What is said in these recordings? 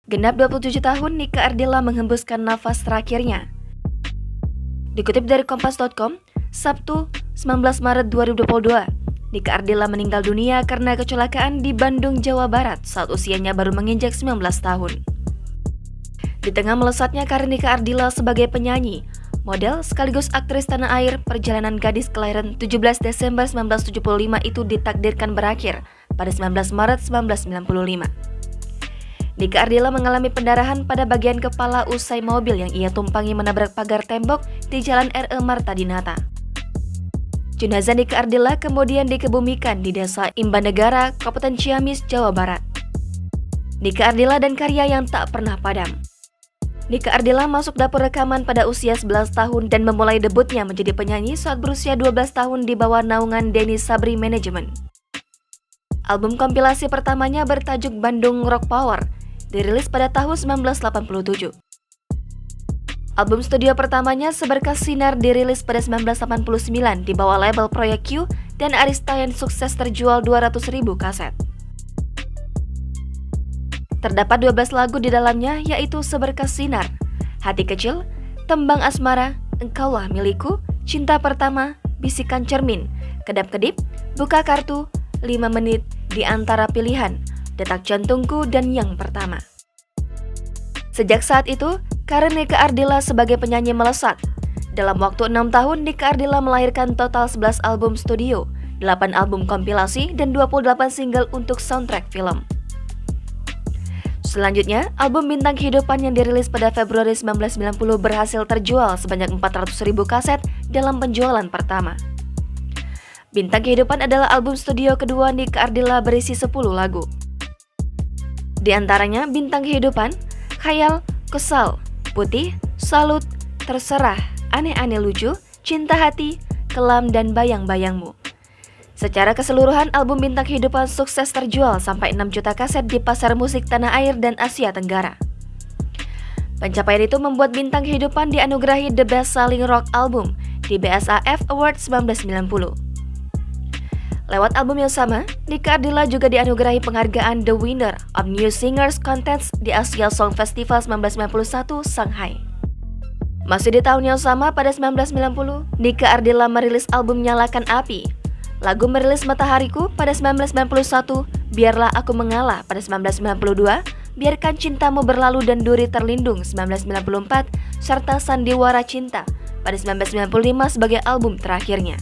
Genap 27 tahun, Nike Ardilla menghembuskan nafas terakhirnya. Dikutip dari Kompas.com, Sabtu 19 Maret 2022, Nike Ardilla meninggal dunia karena kecelakaan di Bandung, Jawa Barat saat usianya baru menginjak 19 tahun. Di tengah melesatnya karir Nike Ardilla sebagai penyanyi, model sekaligus aktris tanah air, perjalanan gadis kelahiran 17 Desember 1975 itu ditakdirkan berakhir pada 19 Maret 1995. Nike Ardilla mengalami pendarahan pada bagian kepala usai mobil yang ia tumpangi menabrak pagar tembok di Jalan R.E. Marta Dinata. Jenazah Nike Ardilla kemudian dikebumikan di Desa Imbanegara, Kabupaten Ciamis, Jawa Barat. Nike Ardilla dan karya yang tak pernah padam. Nike Ardilla masuk dapur rekaman pada usia 11 tahun dan memulai debutnya menjadi penyanyi saat berusia 12 tahun di bawah naungan Denny Sabri Management. Album kompilasi pertamanya bertajuk Bandung Rock Power dirilis pada tahun 1987. Album studio pertamanya Seberkas Sinar dirilis pada 1989 di bawah label Proyek Q dan Arista yang sukses terjual 200.000 kaset. Terdapat 12 lagu di dalamnya yaitu Seberkas Sinar, Hati Kecil, Tembang Asmara, Engkaulah Milikku, Cinta Pertama, Bisikan Cermin, Kedap-kedip, Buka Kartu, 5 Menit, Di Antara Pilihan, Detak Jantungku, dan Yang Pertama. Sejak saat itu, karir Nike Ardilla sebagai penyanyi melesat. Dalam waktu 6 tahun, Nike Ardilla melahirkan total 11 album studio, 8 album kompilasi, dan 28 single untuk soundtrack film. Selanjutnya, album Bintang Kehidupan yang dirilis pada Februari 1990 berhasil terjual sebanyak 400.000 kaset dalam penjualan pertama. Bintang Kehidupan adalah album studio kedua Nike Ardilla berisi 10 lagu. Di antaranya Bintang Kehidupan, Khayal, Kesal, Putih, Salut, Terserah, Aneh-aneh Lucu, Cinta Hati, Kelam, dan Bayang-bayangmu. Secara keseluruhan, album Bintang Kehidupan sukses terjual sampai 6 juta kaset di pasar musik tanah air dan Asia Tenggara. Pencapaian itu membuat Bintang Kehidupan dianugerahi The Best Selling Rock Album di BSAF Awards 1990. Lewat album yang sama, Nike Ardilla juga dianugerahi penghargaan The Winner of New Singers Contest di Asia Song Festival 1991 Shanghai. Masih di tahun yang sama, pada 1990, Nike Ardilla merilis album Nyalakan Api. Lagu merilis Matahariku pada 1991, Biarlah Aku Mengalah pada 1992, Biarkan Cintamu Berlalu dan Duri Terlindung 1994, serta Sandiwara Cinta pada 1995 sebagai album terakhirnya.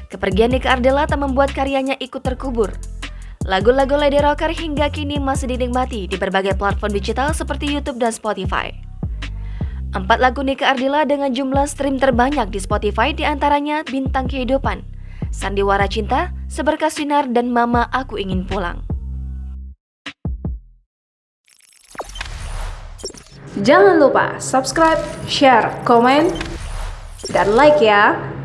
Kepergian Nike Ardilla tak membuat karyanya ikut terkubur. Lagu-lagu Lady Rocker hingga kini masih dinikmati di berbagai platform digital seperti YouTube dan Spotify. 4 lagu Nike Ardilla dengan jumlah stream terbanyak di Spotify diantaranya Bintang Kehidupan, Sandiwara Cinta, Seberkas Sinar, dan Mama Aku Ingin Pulang. Jangan lupa subscribe, share, komen, dan like ya!